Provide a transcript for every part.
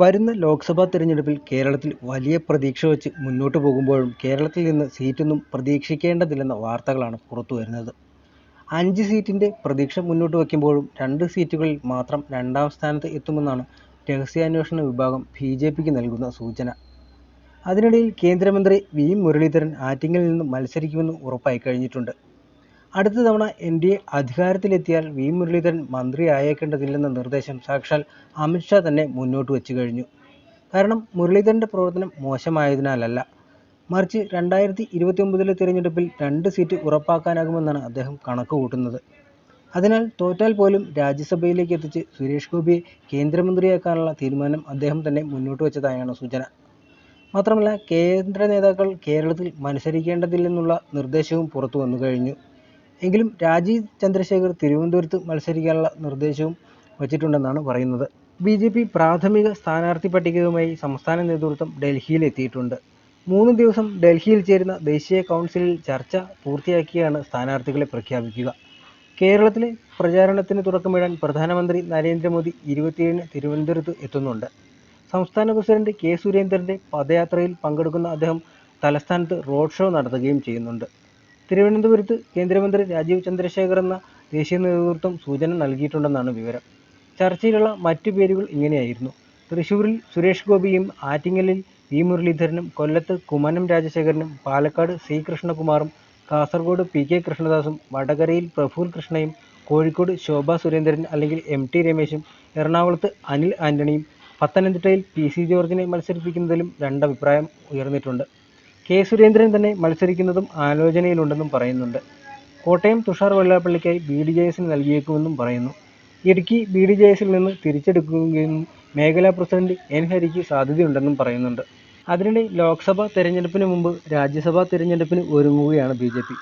വരുന്ന ലോക്സഭാ തെരഞ്ഞെടുപ്പിൽ കേരളത്തിൽ വലിയ പ്രതീക്ഷ വച്ച് മുന്നോട്ടു പോകുമ്പോഴും കേരളത്തിൽ നിന്ന് സീറ്റൊന്നും പ്രതീക്ഷിക്കേണ്ടതില്ലെന്ന വാർത്തകളാണ് പുറത്തുവരുന്നത്. 5 സീറ്റിൻ്റെ പ്രതീക്ഷ മുന്നോട്ട് വയ്ക്കുമ്പോഴും 2 സീറ്റുകളിൽ മാത്രം രണ്ടാം സ്ഥാനത്ത് എത്തുമെന്നാണ് രഹസ്യാന്വേഷണ വിഭാഗം ബിജെപിക്ക് നൽകുന്ന സൂചന. അതിനിടയിൽ കേന്ദ്രമന്ത്രി വി മുരളീധരൻ ആറ്റിങ്ങലിൽ നിന്ന് മത്സരിക്കുമെന്ന് ഉറപ്പായി കഴിഞ്ഞിട്ടുണ്ട്. അടുത്ത തവണ എൻഡിഎ അധികാരത്തിലെത്തിയാൽ വി മുരളീധരൻ മന്ത്രിയായേക്കേണ്ടതില്ലെന്ന നിർദ്ദേശം സാക്ഷാൽ അമിത്ഷാ തന്നെ മുന്നോട്ട് വച്ചു കഴിഞ്ഞു. കാരണം മുരളീധരൻ്റെ പ്രവർത്തനം മോശമായതിനാലല്ല, മറിച്ച് 2029 തിരഞ്ഞെടുപ്പിൽ 2 സീറ്റ് ഉറപ്പാക്കാനാകുമെന്നാണ് അദ്ദേഹം കണക്കുകൂട്ടുന്നത്. അതിനാൽ തോറ്റാൽ പോലും രാജ്യസഭയിലേക്ക് എത്തിച്ച് സുരേഷ് ഗോപിയെ കേന്ദ്രമന്ത്രിയാക്കാനുള്ള തീരുമാനം അദ്ദേഹം തന്നെ മുന്നോട്ട് വച്ചതായാണ് സൂചന. മാത്രമല്ല, കേന്ദ്ര നേതാക്കൾ കേരളത്തിൽ മത്സരിക്കേണ്ടതില്ലെന്നുള്ള നിർദ്ദേശവും പുറത്തു വന്നു കഴിഞ്ഞു. എങ്കിലും രാജീവ് ചന്ദ്രശേഖർ തിരുവനന്തപുരത്ത് മത്സരിക്കാനുള്ള നിർദ്ദേശവും വച്ചിട്ടുണ്ടെന്നാണ് പറയുന്നത്. ബിജെപി പ്രാഥമിക സ്ഥാനാർത്ഥി പട്ടികയുമായി സംസ്ഥാന നേതൃത്വം ഡൽഹിയിലെത്തിയിട്ടുണ്ട്. 3 ദിവസം ഡൽഹിയിൽ ചേരുന്ന ദേശീയ കൗൺസിലിൽ ചർച്ച പൂർത്തിയാക്കിയാണ് സ്ഥാനാർത്ഥികളെ പ്രഖ്യാപിക്കുക. കേരളത്തിലെ പ്രചാരണത്തിന് തുടക്കമിടാൻ പ്രധാനമന്ത്രി നരേന്ദ്രമോദി 27-ന് തിരുവനന്തപുരത്ത് എത്തുന്നുണ്ട്. സംസ്ഥാന പ്രസിഡന്റ് കെ സുരേന്ദ്രൻ്റെ പദയാത്രയിൽ പങ്കെടുക്കുന്ന അദ്ദേഹം തലസ്ഥാനത്ത് റോഡ് ഷോ നടത്തുകയും ചെയ്യുന്നുണ്ട്. തിരുവനന്തപുരത്ത് കേന്ദ്രമന്ത്രി രാജീവ് ചന്ദ്രശേഖർ എന്ന ദേശീയ നേതൃത്വം സൂചന നൽകിയിട്ടുണ്ടെന്നാണ് വിവരം. ചർച്ചയിലുള്ള മറ്റു പേരുകൾ ഇങ്ങനെയായിരുന്നു: തൃശൂരിൽ സുരേഷ് ഗോപിയും, ആറ്റിങ്ങലിൽ വി മുരളീധരനും, കൊല്ലത്ത് കുമ്മനം രാജശേഖരനും, പാലക്കാട് സി കൃഷ്ണകുമാറും, കാസർഗോഡ് പി കെ കൃഷ്ണദാസും, വടകരയിൽ പ്രഫുൽ കൃഷ്ണയും, കോഴിക്കോട് ശോഭാ സുരേന്ദ്രൻ അല്ലെങ്കിൽ എം.ടി. രമേശും, എറണാകുളത്ത് അനിൽ ആന്റണിയും, പത്തനംതിട്ടയിൽ പി.സി. ജോർജിനെ മത്സരിപ്പിക്കുന്നതിലും രണ്ടഭിപ്രായം ഉയർന്നിട്ടുണ്ട്. കെ സുരേന്ദ്രൻ തന്നെ മത്സരിക്കുന്നതും ആലോചനയിലുണ്ടെന്നും പറയുന്നുണ്ട്. കോട്ടയം തുഷാർ വെള്ളാപ്പള്ളിക്കായി ബി.ഡി.ജെ.എസിന് നൽകിയേക്കുമെന്നും പറയുന്നു. ഇടുക്കി ബി.ഡി.ജെ.എസിൽ നിന്ന് തിരിച്ചെടുക്കുകയും മേഖലാ പ്രസിഡന്റ് എൻ ഹരിക്ക് സാധ്യതയുണ്ടെന്നും പറയുന്നുണ്ട്. അതിനിടെ ലോക്സഭാ തെരഞ്ഞെടുപ്പിന് മുമ്പ് രാജ്യസഭാ തെരഞ്ഞെടുപ്പിന് ഒരുങ്ങുകയാണ് ബിജെപി.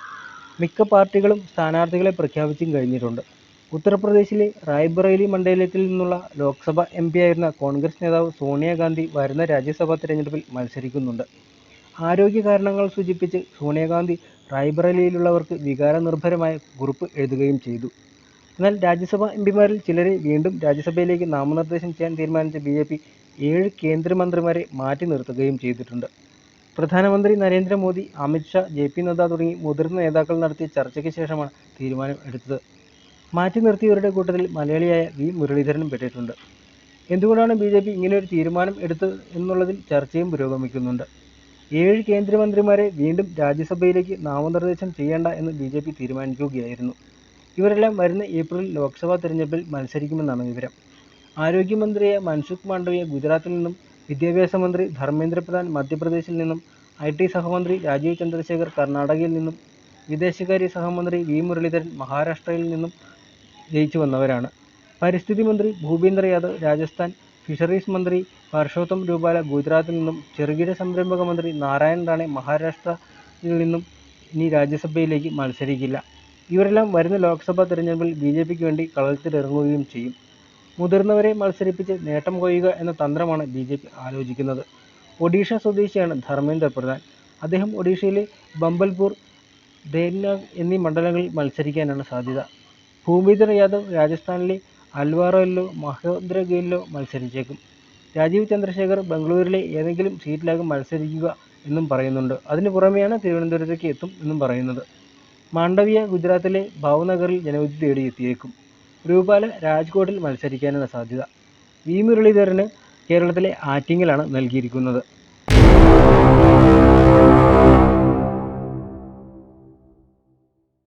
മിക്ക പാർട്ടികളും സ്ഥാനാർത്ഥികളെ പ്രഖ്യാപിച്ചും കഴിഞ്ഞിട്ടുണ്ട്. ഉത്തർപ്രദേശിലെ റായ്ബറേലി മണ്ഡലത്തിൽ നിന്നുള്ള ലോക്സഭാ എം.പിയായിരുന്ന കോൺഗ്രസ് നേതാവ് സോണിയാഗാന്ധി വരുന്ന രാജ്യസഭാ തെരഞ്ഞെടുപ്പിൽ മത്സരിക്കുന്നുണ്ട്. ആരോഗ്യ കാരണങ്ങൾ സൂചിപ്പിച്ച് സോണിയാഗാന്ധി റായ്ബറേലിയിലുള്ളവർക്ക് വികാരനിർഭരമായ കുറിപ്പ് എഴുതുകയും ചെയ്തു. എന്നാൽ രാജ്യസഭാ എംപിമാരിൽ ചിലരെ വീണ്ടും രാജ്യസഭയിലേക്ക് നാമനിർദ്ദേശം ചെയ്യാൻ തീരുമാനിച്ച ബിജെപി 7 കേന്ദ്രമന്ത്രിമാരെ മാറ്റി നിർത്തുകയും ചെയ്തിട്ടുണ്ട്. പ്രധാനമന്ത്രി നരേന്ദ്രമോദി, അമിത്ഷാ, ജെ.പി. നദ്ദ തുടങ്ങി മുതിർന്ന നേതാക്കൾ നടത്തിയ ചർച്ചയ്ക്ക് ശേഷമാണ് തീരുമാനം എടുത്തത്. മാറ്റി നിർത്തിയവരുടെ കൂട്ടത്തിൽ മലയാളിയായ വി മുരളീധരനും പെട്ടിട്ടുണ്ട്. എന്തുകൊണ്ടാണ് ബിജെപി ഇങ്ങനെയൊരു തീരുമാനം എടുത്തത് എന്നുള്ളതിൽ ചർച്ചയും പുരോഗമിക്കുന്നുണ്ട്. 7 കേന്ദ്രമന്ത്രിമാരെ വീണ്ടും രാജ്യസഭയിലേക്ക് നാമനിർദ്ദേശം ചെയ്യേണ്ട എന്ന് ബിജെപി തീരുമാനിക്കുകയായിരുന്നു. ഇവരെല്ലാം വരുന്ന ഏപ്രിലിൽ ലോക്സഭാ തെരഞ്ഞെടുപ്പിൽ മത്സരിക്കുമെന്നാണ് വിവരം. ആരോഗ്യമന്ത്രിയായ മൻസുഖ് മാണ്ഡവ്യ ഗുജറാത്തിൽ നിന്നും, വിദ്യാഭ്യാസ മന്ത്രി ധർമ്മേന്ദ്ര പ്രധാൻ മധ്യപ്രദേശിൽ നിന്നും, ഐ.ടി. സഹമന്ത്രി രാജീവ് ചന്ദ്രശേഖർ കർണാടകയിൽ നിന്നും, വിദേശകാര്യ സഹമന്ത്രി വി മുരളീധരൻ മഹാരാഷ്ട്രയിൽ നിന്നും ജയിച്ചു വന്നവരാണ്. പരിസ്ഥിതി മന്ത്രി ഭൂപേന്ദ്ര യാദവ് രാജസ്ഥാൻ, ഫിഷറീസ് മന്ത്രി പർഷോത്തം രൂപാല ഗുജറാത്തിൽ നിന്നും, ചെറുകിട സംരംഭക മന്ത്രി നാരായൺ റാണെ മഹാരാഷ്ട്രയിൽ നിന്നും ഇനി രാജ്യസഭയിലേക്ക് മത്സരിക്കില്ല. ഇവരെല്ലാം വരുന്ന ലോക്സഭാ തെരഞ്ഞെടുപ്പിൽ ബിജെപിക്ക് വേണ്ടി കളത്തിലിറങ്ങുകയും ചെയ്യും. മുതിർന്നവരെ മത്സരിപ്പിച്ച് നേട്ടം കൊയ്യുക എന്ന തന്ത്രമാണ് ബിജെപി ആലോചിക്കുന്നത്. ഒഡീഷ സ്വദേശിയാണ് ധർമ്മേന്ദ്ര പ്രധാൻ. അദ്ദേഹം ഒഡീഷയിലെ ബംബൽപൂർ, ദേവ്നാഗ് എന്നീ മണ്ഡലങ്ങളിൽ മത്സരിക്കാനാണ് സാധ്യത. ഭൂപേന്ദ്ര യാദവ് രാജസ്ഥാനിലെ അൽവാറിലോ മഹേന്ദ്രഗിരിലോ മത്സരിച്ചേക്കും. രാജീവ് ചന്ദ്രശേഖർ ബംഗളൂരുവിലെ ഏതെങ്കിലും സീറ്റിലാകും മത്സരിക്കുക എന്നും പറയുന്നുണ്ട്. അതിനു പുറമെയാണ് തിരുവനന്തപുരത്തേക്ക് എത്തും എന്നും പറയുന്നത്. മാണ്ഡവ്യ ഗുജറാത്തിലെ ഭാവ്നഗറിൽ ജനവിധി തേടിയെത്തിയേക്കും. രൂപാല രാജ്കോട്ടിൽ മത്സരിക്കാനാണ് സാധ്യത. വി മുരളീധരന് കേരളത്തിലെ ആറ്റിങ്ങലാണ് നൽകിയിരിക്കുന്നത്.